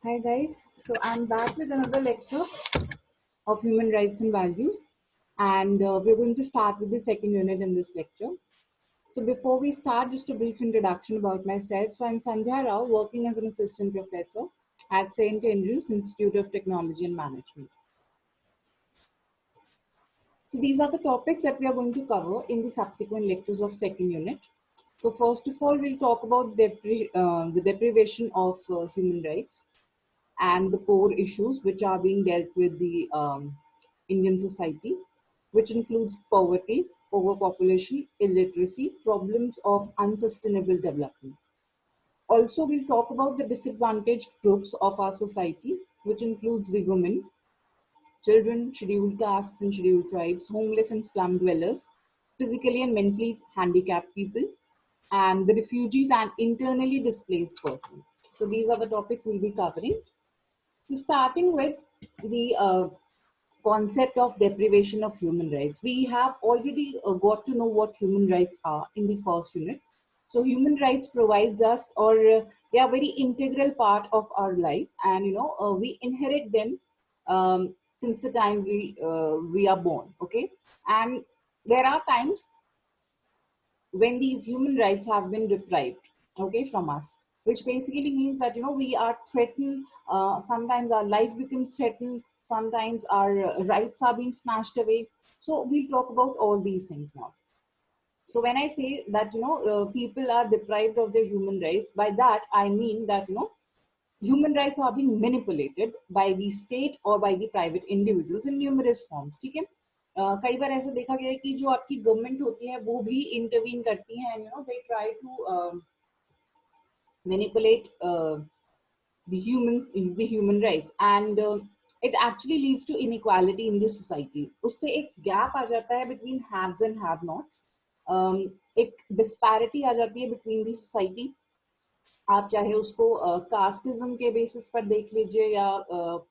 Hi guys, so I'm back with another lecture of human rights and values, and we're going to start with the second unit in this lecture. So before we start, just a brief introduction about myself. So I'm Sandhya Rao, working as an assistant professor at St. Andrews Institute of Technology and Management. So these are the topics that we are going to cover in the subsequent lectures of second unit. So first of all, we'll talk about the deprivation of human rights and the core issues which are being dealt with the Indian society, which includes poverty, overpopulation, illiteracy, problems of unsustainable development. Also, we'll talk about the disadvantaged groups of our society, which includes the women, children, scheduled castes and scheduled tribes, homeless and slum dwellers, physically and mentally handicapped people, and the refugees and internally displaced person. So these are the topics we'll be covering. So starting with the concept of deprivation of human rights, we have already got to know what human rights are in the first unit. So human rights provides us, or they are very integral part of our life, and we inherit them since the time we are born. Okay, and there are times when these human rights have been deprived, okay, from us, which basically means that we are threatened. Sometimes our life becomes threatened, sometimes our rights are being snatched away. So we'll talk about all these things now. So when I say that people are deprived of their human rights, by that I mean that human rights are being manipulated by the state or by the private individuals in numerous forms. ठीक है, कई बार ऐसा देखा गया है कि जो आपकी गवर्नमेंट होती है वो भी इंटरवीन करती हैं, they try to manipulate the human rights, and it actually leads to inequality in the society. उससे एक गैप आ जाता है between haves and have nots. एक disparity आ जाती है between the society. आप चाहे उसको कास्टिज्म के बेसिस पर देख लीजिए या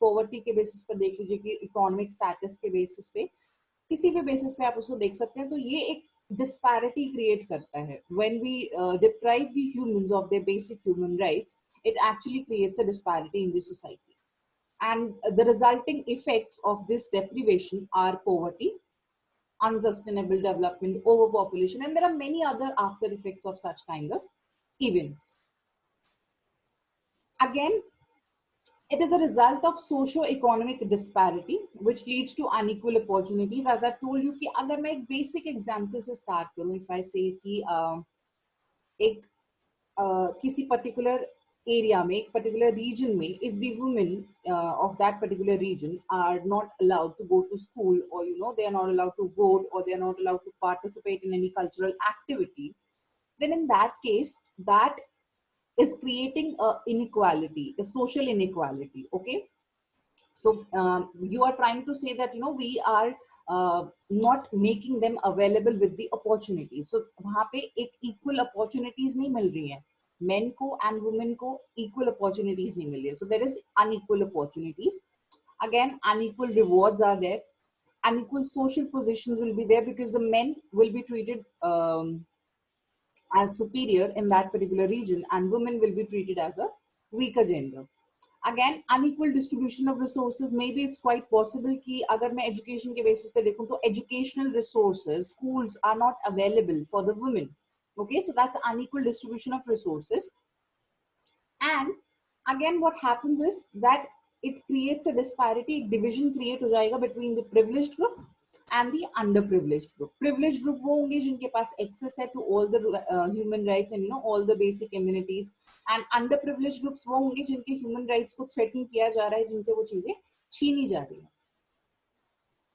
पॉवर्टी के बेसिस पर देख लीजिए, कि इकोनॉमिक स्टेटस के बेसिस पे, किसी भी बेसिस पे आप उसको देख सकते हैं, तो ये एक डिस्पैरिटी क्रिएट करता है. When we deprive the humans of their basic human rights, it actually creates a disparity in the society, and the resulting effects of this deprivation are poverty, unsustainable development, overpopulation, and there are many other after effects of such kind of events. Again, it is a result of socio-economic disparity, which leads to unequal opportunities. As I told you, कि अगर मैं एक basic example से start करूँ, if I say कि एक किसी particular area में, एक particular region में, if the women of that particular region are not allowed to go to school, or they are not allowed to vote, or they are not allowed to participate in any cultural activity, then in that case, that is creating a inequality, a social inequality. Okay, so you are trying to say that we are not making them available with the opportunities. So वहाँ पे एक equal opportunities नहीं मिल रही हैं, men को and women को equal opportunities नहीं मिल रही है. So there is unequal opportunities. Again, unequal rewards are there. Unequal social positions will be there, because the men will be treated as superior in that particular region, and women will be treated as a weaker gender. Again, unequal distribution of resources. Maybe it's quite possible कि अगर मैं education के basis पे देखूं, तो educational resources, schools are not available for the women. Okay, so that's unequal distribution of resources. And again, what happens is that it creates a disparity, division create हो जाएगा between the privileged group and the underprivileged group. Privileged group वो होंगे जिनके पास access है to all the human rights and all the basic amenities, and underprivileged groups वो होंगे जिनके human rights को threaten किया जा रहा है, जिनसे वो चीजें छीनी जा रही हैं.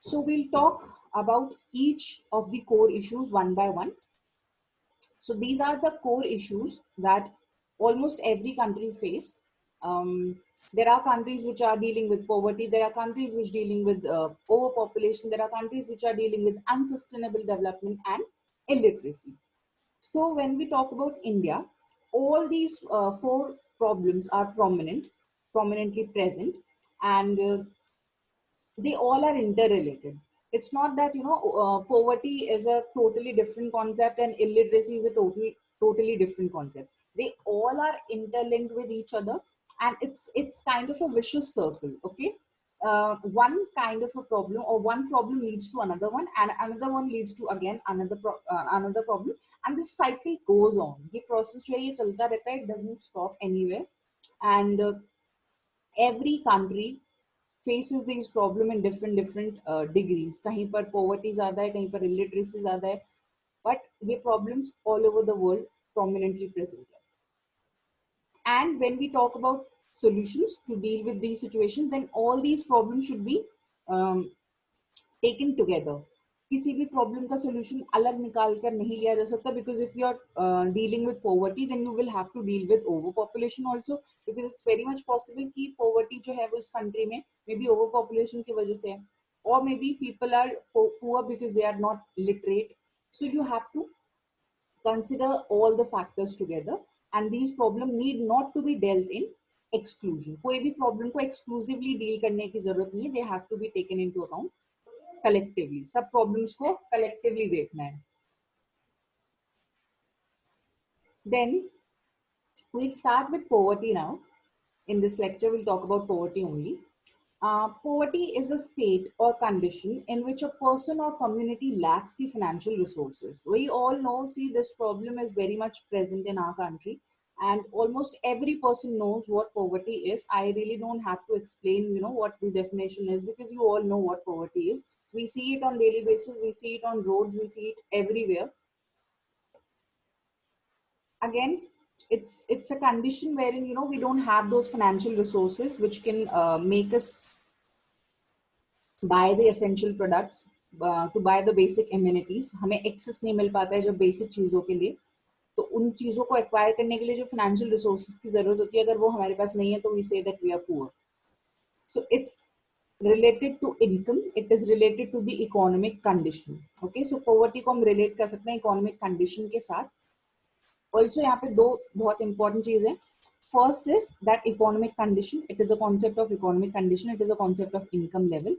So we'll talk about each of the core issues one by one. So these are the core issues that almost every country face. There are countries which are dealing with poverty. There are countries which are dealing with overpopulation. There are countries which are dealing with unsustainable development and illiteracy. So when we talk about India, all these four problems are prominently present, and they all are interrelated. It's not that poverty is a totally different concept and illiteracy is a totally different concept. They all are interlinked with each other, and it's kind of a vicious circle. Okay, one kind of a problem or one problem leads to another one, and another one leads to again another problem, and this cycle goes on. ये process जो है ये चलता रहता है, it doesn't stop anywhere, and every country faces these problem in different degrees. कहीं पर poverty ज़्यादा है, कहीं पर illiteracy ज़्यादा है, but ये problems all over the world prominently present है. And when we talk about solutions to deal with these situations, then all these problems should be um, taken together. किसी भी प्रॉब्लम का सोल्यूशन अलग निकाल कर नहीं लिया जा सकता, because if you are dealing with poverty then you will have to deal with over population also, because it's very much possible कि पॉवर्टी जो है वो इस कंट्री में मे बी ओवर पॉपुलेशन की वजह से है, और maybe people are poor because they are not literate. So you have to consider all the factors together, and these problems need not to be dealt in exclusion. कोई भी problem को exclusively deal करने की जरूरत नहीं है, they have to be taken into account collectively. सब problems को collectively देखना है. Then we'll start with poverty now. In this lecture we'll talk about poverty only. Poverty is a state or condition in which a person or community lacks the financial resources. We all know, see, this problem is very much present in our country, and almost every person knows what poverty is. I really don't have to explain, what the definition is, because you all know what poverty is. We see it on daily basis, we see it on roads, we see it everywhere. Again, it's a condition wherein we don't have those financial resources which can make us buy the essential products, to buy the basic amenities. हमें access नहीं मिल पाता है जब basic चीजों के लिए, तो उन चीजों को एक्वायर करने के लिए जो फाइनेंशियल रिसोर्सेज की जरूरत होती है, अगर वो हमारे पास नहीं है तो we say that we are poor. So it's related to income, it is related to the economic condition. Okay, so poverty को हम relate कर सकते हैं economic condition के साथ. Also यहाँ पे दो बहुत important चीज है. First is that economic condition, it is a concept of economic condition, it is a concept of income level.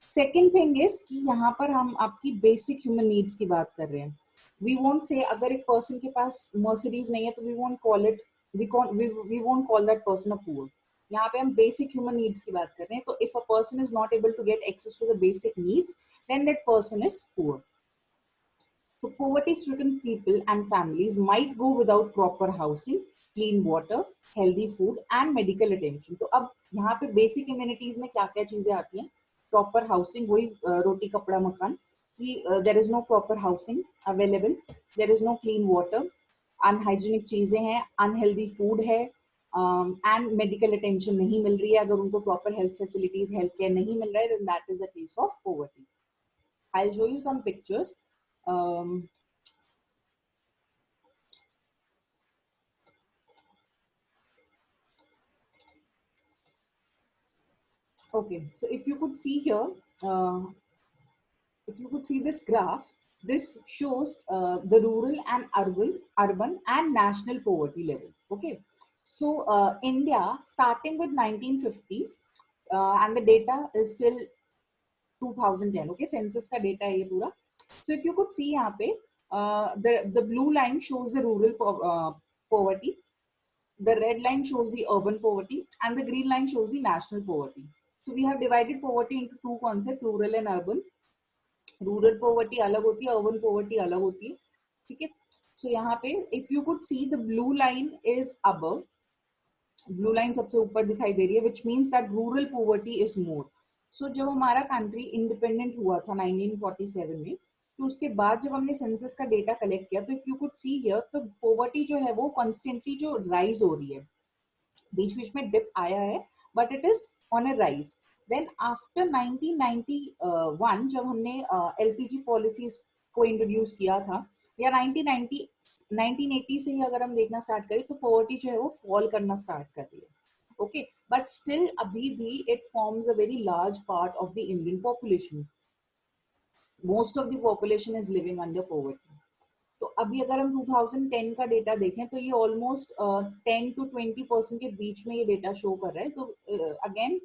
Second thing is कि यहाँ पर हम आपकी बेसिक ह्यूमन नीड्स की बात कर रहे हैं. वी वोंट से अगर एक पर्सन के पास मर्सिडीज नहीं है तो we won't call it, we won't call that person a poor. यहाँ पे हम बेसिक ह्यूमन नीड्स की बात कर रहे हैं. तो if a person is not able to get access to the basic needs, then that person is poor. So poverty-stricken people and families might go without proper housing, clean water, healthy food and medical attention. तो अब यहाँ पे basic amenities में क्या क्या चीजें आती हैं? Proper housing, वही रोटी कपड़ा मकान, कि there is no proper housing available, there is no clean water, unhygienic चीजें हैं, unhealthy food है, and medical attention नहीं मिल रही है. अगर उनको proper health facilities, health care नहीं मिल रहा है, then that is a case of poverty. I'll show you some pictures. Okay, so if you could see here, if you could see this graph, this shows the rural and urban and national poverty level. Okay, so India starting with 1950s, and the data is still 2010. Okay, census का data है ये पूरा. So if you could see यहाँ पे, the blue line shows the rural poverty, the red line shows the urban poverty, and the green line shows the national poverty. So we have divided poverty into two concepts, rural and urban. Rural poverty अलग होती है, urban poverty अलग होती है. ठीक है, so यहाँ पे if you could see the blue line is above, blue line सबसे ऊपर दिखाई दे रही है, which means that rural poverty is more. So जब हमारा कंट्री इंडिपेंडेंट हुआ था 1947 में, तो उसके बाद जब हमने सेंसस का डेटा कलेक्ट किया, तो if you could see here, तो पॉवर्टी जो है वो कॉन्स्टेंटली जो राइज हो रही है, बीच बीच में डिप आया है, but it is on a rise. Then after 1991 जब हमने एलपीजी पॉलिसीज को इंट्रोड्यूस किया था, या 1980 से ही अगर हम देखना स्टार्ट करें, तो पॉवर्टी जो है वो फॉल करना स्टार्ट कर रही है. ओके, बट स्टिल अभी भी it forms a very large part of the Indian population. Most of the population is living under poverty. तो अभी अगर हम 2010 का डेटा देखें, तो ये ऑलमोस्ट 10 to 20% के बीच में ये डेटा शो कर रहा है. तो अगेन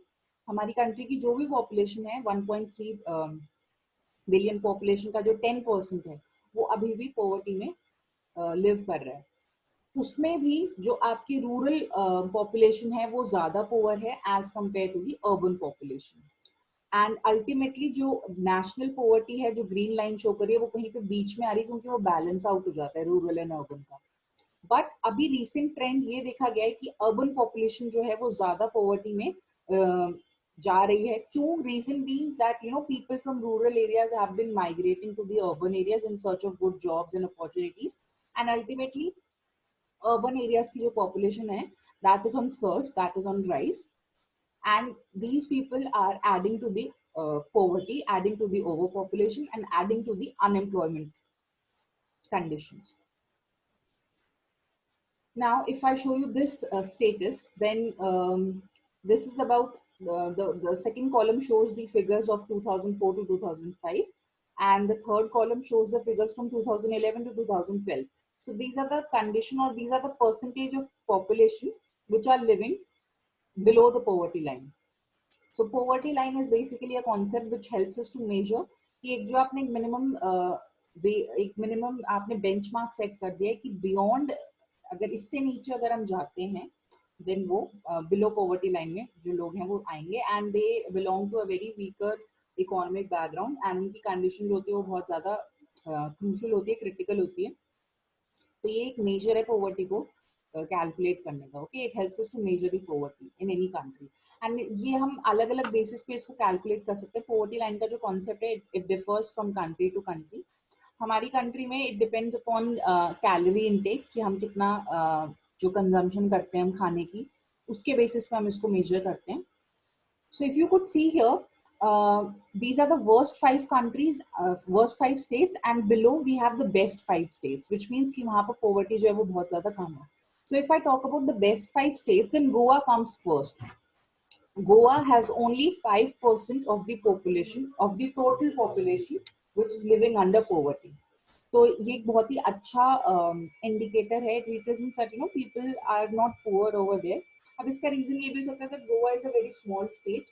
हमारी कंट्री की जो भी पॉपुलेशन है, 1.3 बिलियन पॉपुलेशन का जो 10% है, वो अभी भी पॉवर्टी में लिव कर रहा है. उसमें भी जो आपकी रूरल पॉपुलेशन है वो ज्यादा पुअर है as compare to the urban population. And ultimately जो नेशनल पॉवर्टी है, जो ग्रीन लाइन शो कर रही है, वो कहीं पे बीच में आ रही है, क्योंकि वो बैलेंस आउट हो जाता है रूरल एंड अर्बन का। बट अभी रिसेंट ट्रेंड ये देखा गया है कि अर्बन पॉपुलेशन जो है वो ज्यादा पॉवर्टी में जा रही है। क्यों? Reason being that people from rural areas have been migrating to the urban areas in search of good jobs and opportunities, and ultimately urban areas की जो population है, that is on surge, that is on rise, and these people are adding to the poverty, adding to the overpopulation, and adding to the unemployment conditions. Now, if I show you this status, then this is about the second column shows the figures of 2004 to 2005, and the third column shows the figures from 2011 to 2012. So these are the condition, or these are the percentage of population which are living below the poverty line. So poverty line is basically a concept which helps us to measure कि एक जो आपने एक minimum आपने benchmark set कर दिया है कि बियॉन्ड, अगर इससे नीचे अगर हम जाते हैं, देन वो बिलो पॉवर्टी लाइन में जो लोग हैं वो आएंगे, and they belong to a very weaker economic background, and उनकी कंडीशन जो होती है वो बहुत ज्यादा क्रूशियल होती है, क्रिटिकल होती है। तो ये एक मेजर है पॉवर्टी को कैलकुलेट करने का। Okay, it helps us to measure the poverty in any country, and ये हम अलग अलग बेसिस पे इसको कैलकुलेट कर सकते हैं। पॉवर्टी लाइन का जो कॉन्सेप्ट है, it differs from country to country. हमारी कंट्री में it depends upon calorie intake, कि हम कितना जो कंजम्पशन करते हैं हम खाने की, उसके बेसिस पे हम इसको मेजर करते हैं। So if you could see here, these are the worst 5 countries, worst 5 states, and below we have the best 5 states, which means कि वहाँ पर poverty जो है वो बहुत ज़्यादा कम है। So if I talk about the best 5 states, then Goa comes first. Goa has only 5% of the population, of the total population, which is living under poverty. तो ये एक बहुत ही अच्छा इंडिकेटर है, it represents that people are not poor over there. अब इसका reason ये भी हो सकता है कि Goa is a very small state,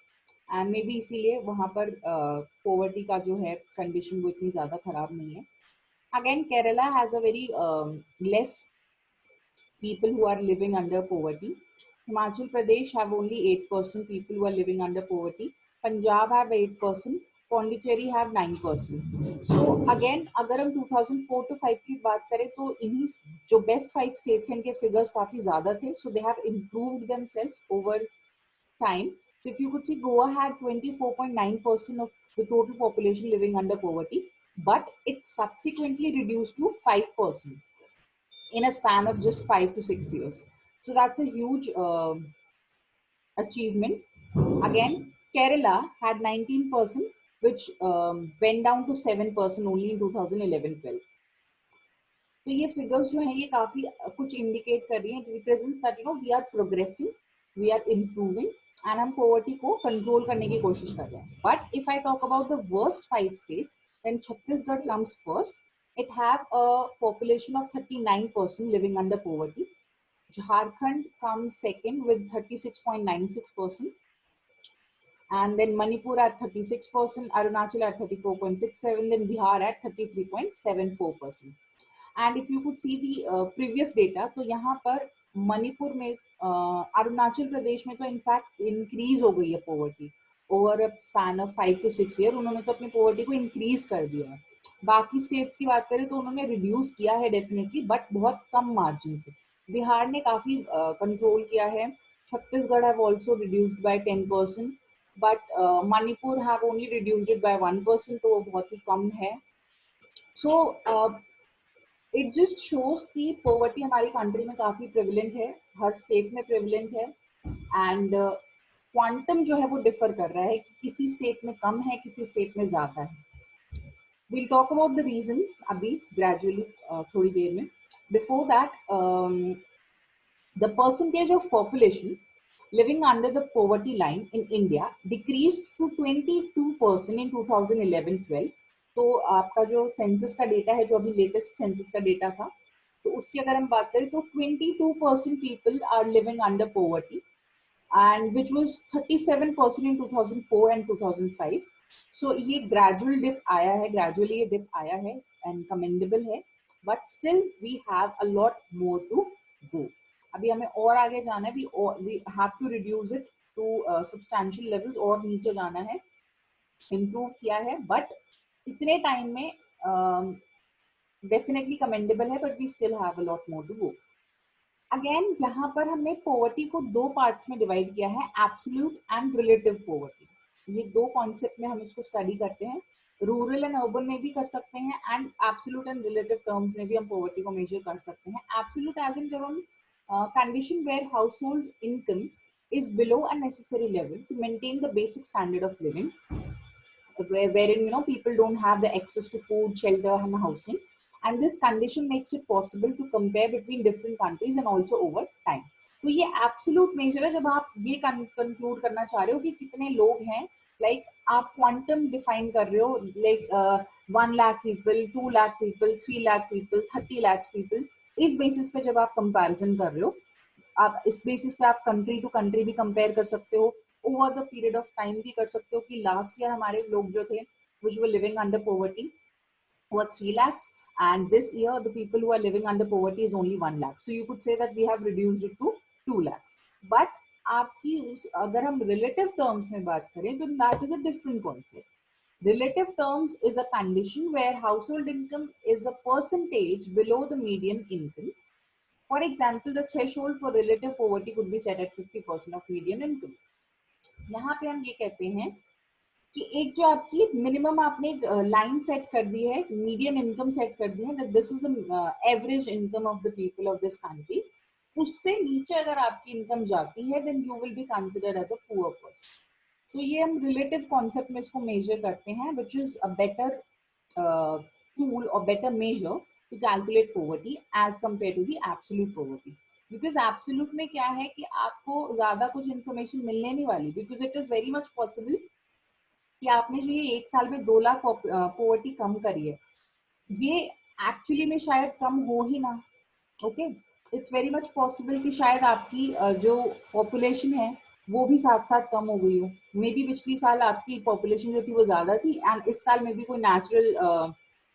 and maybe इसीलिए वहां पर पॉवर्टी का जो है कंडीशन वो इतनी ज्यादा खराब नहीं है। Again Kerala has a very less people who are living under poverty. Himachal Pradesh have only 8% people who are living under poverty. Punjab have 8%. Pondicherry have 9%. So again, अगर हम 2004 to 5 की बात करें तो इन्हीं जो बेस्ट 5 states हैं इनके figures काफी ज्यादा थे. So they have improved themselves over time. So if you could see, Goa had 24.9% of the total population living under poverty, but it subsequently reduced to 5% in a span of just 5 to 6 years. So that's a huge achievement. Again, Kerala had 19%, which went down to 7% only in 2011-12. तो ये figures जो हैं ये काफी कुछ indicate कर रही हैं, it represents that we are progressing, we are improving, and हम पॉवर्टी को कंट्रोल करने की कोशिश कर रहे हैं। But if I talk about the worst 5 states, then Chhattisgarh comes first. It have a population of 39% living under poverty. Jharkhand comes second with 36.96%. And then Manipur at 36%, Arunachal at 34.67%, then Bihar at 33.74%. And if you could see the previous data, तो यहाँ पर मणिपुर में, अरुणाचल प्रदेश में तो in fact increase हो गई है poverty over a span of 5 to 6 year. उन्होंने तो अपनी पॉवर्टी को इंक्रीज कर दिया है। बाकी स्टेट्स की बात करें तो उन्होंने रिड्यूस किया है डेफिनेटली, बट बहुत कम मार्जिन से। बिहार ने काफी कंट्रोल किया है। Chhattisgarh have also reduced by 10%, but Manipur have only reduced it by 1%, तो वो बहुत ही कम है। सो इट जस्ट शोज कि पॉवर्टी हमारी कंट्री में काफी प्रेवलेंट है, हर स्टेट में प्रेवलेंट है, एंड क्वांटम जो है वो डिफर कर रहा है कि किसी स्टेट में कम है, किसी स्टेट में ज्यादा है। we'll talk about the reason abhi gradually थोड़ी देर में. Before that, the percentage of population living under the poverty line in India decreased to 22% in 2011-12. तो आपका जो सेंसस का डेटा है, जो अभी लेटेस्ट सेंसस का डेटा था, तो उसकी अगर हम बात करें तो 22% people are living under poverty, and which was 37% in 2004 and 2005. So ये gradual dip आया है, gradually ये dip आया है and commendable है, but still we have a lot more to go. अभी हमें और आगे जाना है, we have to reduce it to substantial levels, और नीचे जाना है, improve किया है, but इतने टाइम में definitely commendable है, but we still have a lot more to go. Again यहाँ पर हमने पॉवर्टी को दो पार्ट्स में डिवाइड किया है, एब्सोल्यूट एंड रिलेटिव पॉवर्टी। ये दो कॉन्सेप्ट में हम इसको स्टडी करते हैं, रूरल एंड अर्बन में भी कर सकते हैं, and absolute and relative terms में भी हम पॉवर्टी को मेजर कर सकते हैं। एब्सोल्यूट एज इन जब हम condition where household income is below a necessary level to maintain the basic standard of living, wherein people don't have the access to food, shelter and housing, and this condition makes it possible to compare between different countries and also over time. तो ये absolute major है जब आप ये conclude करना चाह रहे हो कि कितने लोग हैं, लाइक आप क्वांटम डिफाइन कर रहे हो, like 1 lakh people, 2 lakh people, 3 lakh people, 30 lakh people. इस बेसिस पे जब आप कंपैरिजन कर रहे हो, आप इस बेसिस पे आप कंट्री टू कंट्री भी कंपेयर कर सकते हो, over the period of time भी कर सकते हो कि लास्ट ईयर हमारे लोग जो थे which were living under poverty were 3 lakhs, and this year the people who are living under poverty is only 1 lakh. So you could say that we have reduced it to 2 lakhs. But आपकी अगर हम relative terms में बात करें तो that is a different concept. Relative terms is a condition where household income is a percentage below the median income. For example, the threshold for relative poverty could be set at 50% of median income. यहाँ पे हम ये कहते हैं कि एक जो आपकी मिनिमम आपने लाइन सेट कर दी है, मीडियन इनकम सेट कर दी है, that this is the average income of the people of this country, उससे नीचे अगर आपकी इनकम जाती है then you will be considered as a poor person. So ये हम रिलेटिव कॉन्सेप्ट में इसको मेजर करते हैं, which is a better tool और better measure to calculate poverty as compare to the absolute poverty. Because absolute में क्या है कि आपको ज्यादा कुछ इन्फॉर्मेशन मिलने नहीं वाली, because it is very much possible कि आपने जो ये 1 साल में 2 लाख पॉवर्टी कम करी है, ये एक्चुअली में शायद कम हो ही ना। Okay, it's very much possible कि शायद आपकी जो पॉपुलेशन है वो भी साथ साथ कम हो गई हो। मे बी पिछली साल आपकी पॉपुलेशन जो थी वो ज्यादा थी, एंड इस साल में भी कोई नेचुरल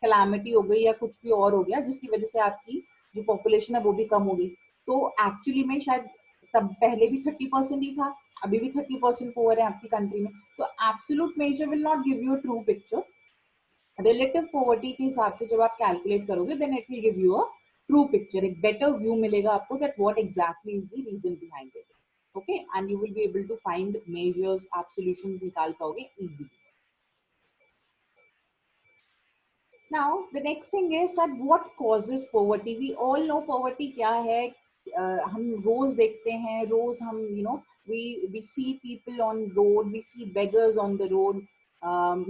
कैलामिटी हो गई या कुछ भी और हो गया जिसकी वजह से आपकी जो पॉपुलेशन है वो भी कम हो गई। तो एक्चुअली में शायद तब पहले भी 30% ही था, अभी भी 30% पुअर है आपकी कंट्री में। तो absolute measure will not give you true picture. Relative poverty के हिसाब से जब आप कैलकुलेट करोगे then it will give you a true picture, एक बेटर व्यू मिलेगा आपको that what exactly is the reason behind it. Okay, and you will be able to find measures, आप सॉल्यूशंस निकाल पाओगे easily. Now the next thing is that what causes poverty. We all know poverty क्या है, हम रोज देखते हैं, रोज हम we see people on road, we see beggars on the road,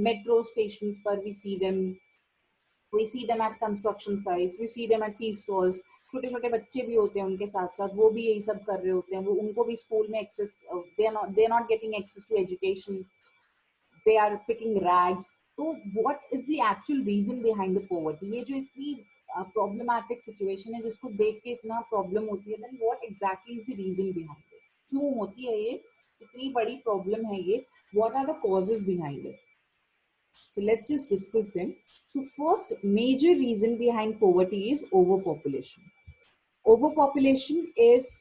metro stations पर we see them at construction sites, we see them at tea stalls. छोटे छोटे बच्चे भी होते हैं उनके साथ साथ, वो भी यही सब कर रहे होते हैं, वो उनको भी स्कूल में access, they are not getting access to education, they are picking rags. So what is the actual reason behind the poverty? ये जो इतनी problematic situation है जिसको देख के इतना problem होती है, then what exactly is the reason behind it? क्यों होती है ये, इतनी बड़ी problem है ये, what are the causes behind it? So let's just discuss them. So first major reason behind poverty is overpopulation. Overpopulation is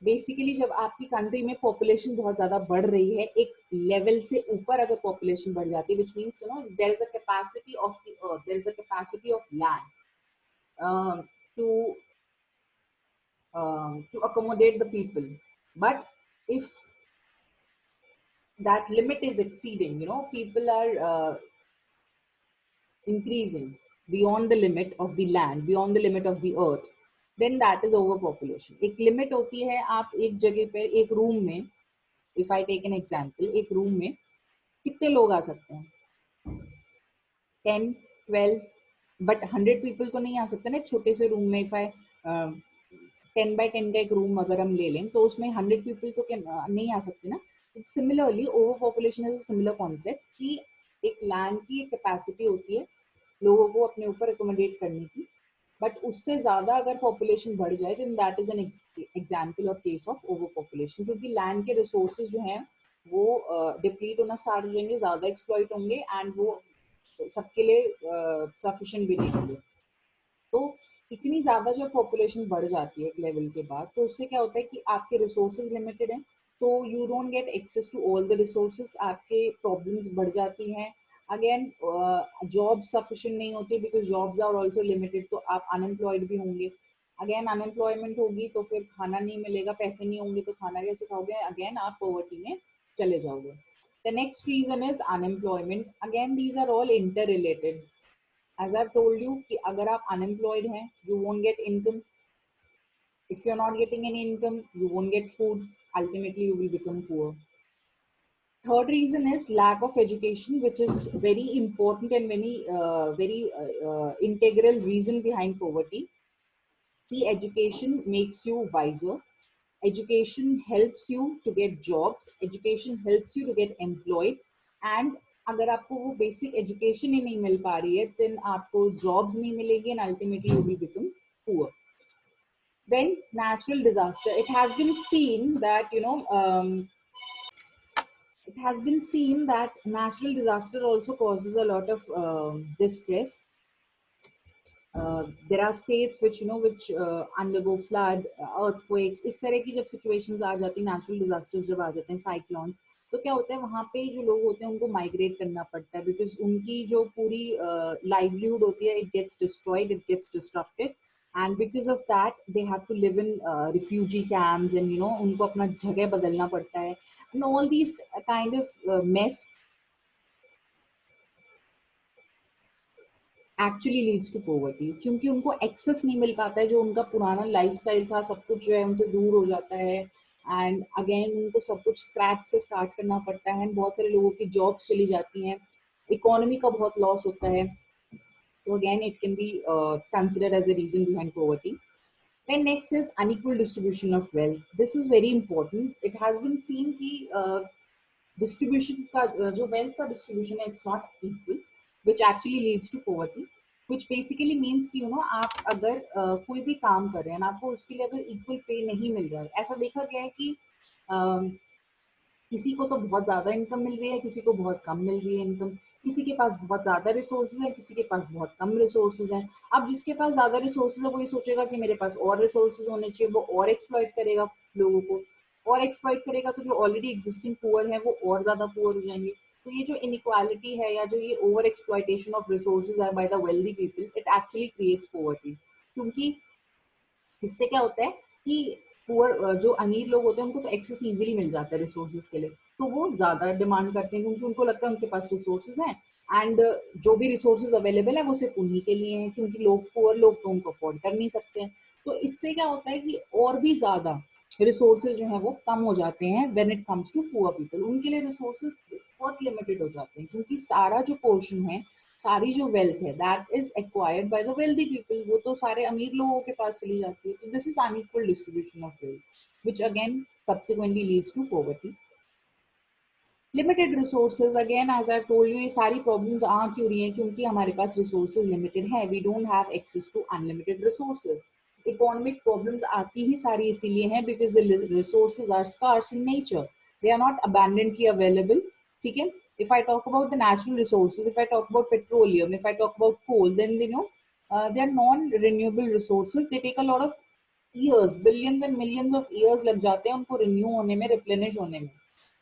basically जब आपकी कंट्री में पॉपुलेशन बहुत ज्यादा बढ़ रही है, एक लेवल से ऊपर अगर पॉपुलेशन बढ़ जाती है, which means there is a capacity of the earth, there is a capacity of land to to accommodate the people. But if that limit is exceeding, people are increasing beyond the limit of the land, beyond the limit of the earth, then that is overpopulation. एक limit होती है, आप एक जगह पे एक room में, if I take an example, एक रूम में कितने लोग आ सकते हैं, 10, 12, बट 100 पीपल तो नहीं आ सकते ना छोटे से रूम में। if I 10 by 10 का एक रूम अगर हम ले लें तो उसमें 100 पीपल तो नहीं आ सकते ना। Similarly over population is a similar concept कि एक लैंड की एक कैपेसिटी होती है लोगों को अपने ऊपर एकोमोडेट करने की, बट उससे ज्यादा अगर पॉपुलेशन बढ़ जाए then that is an example of case of over population, क्योंकि लैंड के रिसोर्सेज जो हैं वो डिप्लीट होना स्टार्ट हो जाएंगे, ज्यादा एक्सप्लॉइट होंगे, एंड वो सबके लिए सफिशिएंट भी नहीं होंगे। तो इतनी ज्यादा जब पॉपुलेशन बढ़ जाती है एक लेवल के बाद, तो उससे क्या होता है कि आपके रिसोर्सेज लिमिटेड हैं, तो you don't get access to all the resources, आपके प्रॉब्लम्स बढ़ जाती हैं। अगेन जॉब सफिशिएंट नहीं होती because jobs are also limited, तो आप अनएम्प्लॉयड भी होंगे। अगेन अनएम्प्लॉयमेंट होगी तो फिर खाना नहीं मिलेगा, पैसे नहीं होंगे तो खाना कैसे खाओगे, अगेन आप पॉवर्टी में चले जाओगे। The next reason is unemployment. Again these are all inter related. as I've told you कि अगर आप unemployed हैं, you won't get income. If you're not getting any income, you won't get food. Ultimately, you will become poor. Third reason is lack of education, which is very important and very integral reason behind poverty. See, education makes you wiser. Education helps you to get jobs. Education helps you to get employed. And अगर आपको वो basic education ही नहीं मिल पा रही है, then आपको jobs नहीं मिलेगी and ultimately you will become poor. Then natural disaster. It has been seen that it has been seen that natural disaster also causes a lot of distress. There are states which undergo flood, earthquakes. इस तरह की जब situations आ जाती हैं, natural disasters जब आ जाते हैं, cyclones, तो क्या होता है वहाँ पे जो लोग होते हैं उनको माइग्रेट करना पड़ता है, बिकॉज उनकी जो पूरी लाइवलीहुड होती है, it gets destroyed, it gets disrupted, and because of that they have to live in refugee camps, and उनको अपना जगह बदलना पड़ता है, and all these kind of mess actually leads to poverty, क्योंकि उनको एक्सेस नहीं मिल पाता है, जो उनका पुराना लाइफस्टाइल था, सब कुछ जो है उनसे दूर हो जाता है, एंड अगेन उनको सब कुछ स्क्रैच से स्टार्ट करना पड़ता है, बहुत सारे लोगों की जॉब्स चली जाती हैं, इकोनॉमी का बहुत लॉस होता है, तो again it can be considered as a reason behind poverty. Then next is unequal distribution of wealth. This is very important. It has been seen कि डिस्ट्रीब्यूशन का जो वेल्थ का डिस्ट्रीब्यूशन है, it's not equal, which actually leads to poverty, which basically means कि आप अगर कोई भी काम कर रहे हैं ना, आपको उसके लिए अगर इक्वल पे नहीं मिल रहा है, ऐसा देखा गया है कि किसी को तो बहुत ज्यादा इनकम मिल रही है, किसी को बहुत कम मिल रही है इनकम, किसी के पास बहुत ज्यादा रिसोर्सेज है, किसी के पास बहुत कम रिसोर्सेज हैं. अब जिसके पास ज्यादा रिसोर्सेज है वो ये सोचेगा कि मेरे पास और रिसोर्सेज होने चाहिए, वो और एक्सप्लॉइट करेगा लोगों को, और एक्सप्लॉइट करेगा तो जो ऑलरेडी एग्जिस्टिंग पुअर है वो और ज्यादा पुअर हो जाएंगे. तो ये जो इनइक्वालिटी है या जो ये ओवर एक्सप्लॉइटेशन ऑफ रिसोर्सेज है by the wealthy people, it actually creates poverty. क्योंकि इससे क्या होता है कि पुअर जो अमीर लोग होते हैं उनको तो एक्सेस इजीली मिल जाता है रिसोर्सेज के लिए, तो वो ज्यादा डिमांड करते हैं, क्योंकि उनको लगता है उनके पास रिसोर्सेज हैं, एंड जो भी रिसोर्सेज अवेलेबल है वो सिर्फ उन्हीं के लिए हैं, क्योंकि लोग पुअर लोग तो उनको अफोर्ड कर नहीं सकते हैं. तो इससे क्या होता है कि और भी ज्यादा रिसोर्सेज जो है वो कम हो जाते हैं when it comes to poor people. उनके लिए रिसोर्सेज बहुत लिमिटेड हो जाते हैं, क्योंकि सारा जो पोर्शन है, सारी जो वेल्थ है, that is acquired by the wealthy people, वो तो सारे अमीर लोगों के पास चली जाती है. तो this is unequal distribution of wealth which again subsequently leads to poverty. Limited resources, again as I told you, ये सारी प्रॉब्लम्स आ क्यों रही हैं, क्योंकि हमारे पास रिसोर्सेज लिमिटेड है, we don't have access to unlimited resources. Economic problems आती ही सारी इसीलिए हैं because the resources are scarce in nature, they are not abundantly available. ठीक है. If I talk about the natural resources, if I talk about petroleum, if I talk about coal, then they are non-renewable resources. They take a lot of years, billions and millions of years लग जाते हैं उनको renew होने में, replenish होने में.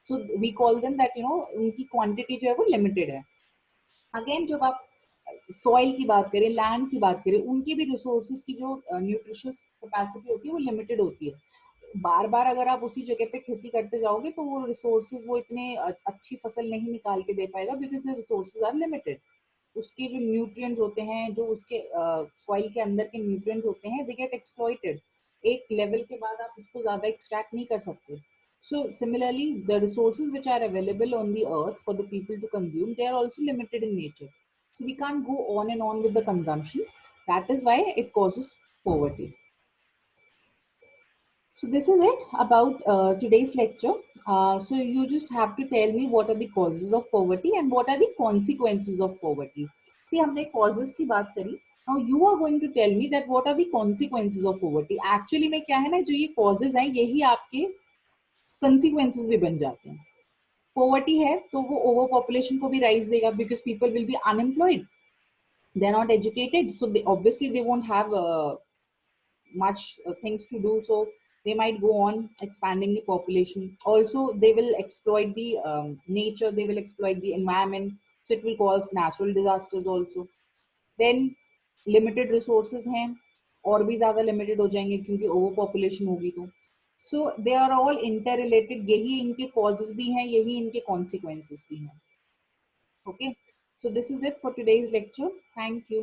So we call them that उनकी quantity जो है वो limited है. Again जब आप सॉइल की बात करें, लैंड की बात करें, उनकी भी रिसोर्सेज की जो न्यूट्रिशियस कैपेसिटी होती है वो लिमिटेड होती है. बार बार अगर आप उसी जगह पे खेती करते जाओगे तो वो रिसोर्सेज वो इतने अच्छी फसल नहीं निकाल के दे पाएगा, because the resources are limited. उसके जो न्यूट्रिएंट्स होते हैं, जो उसके सॉइल के अंदर के न्यूट्रिएंट्स होते हैं, दे गेट एक्सप्लॉइटेड. एक लेवल के बाद आप उसको ज्यादा एक्सट्रैक्ट नहीं कर सकते. So similarly, the resources which are available on the earth for the people to consume, they are also limited in nature. So we can't go on and on with the consumption. That is why it causes poverty. So this is it about today's lecture. So you just have to tell me what are the causes of poverty and what are the consequences of poverty. See, हमने causes की बात करी. Now you are going to tell me that what are the consequences of poverty. Actually में क्या है ना, जो ये causes हैं यही आपके consequences भी बन जाते हैं. Poverty है तो वो ओवर पॉपुलेशन को भी राइज देगा, because people will be unemployed. they're not educated, so they obviously they won't have much things to do, so they might go on expanding the population. Also they will exploit the nature, they will exploit the environment, so it will cause natural disasters also. Then limited resources हैं, और भी ज्यादा limited हो जाएंगे क्योंकि over population होगी तो. So they are all inter related, यही इनके कॉजेज भी हैं, यही इनके कॉन्सिक्वेंसेस भी हैं. Okay, so this is it for today's lecture. Thank you.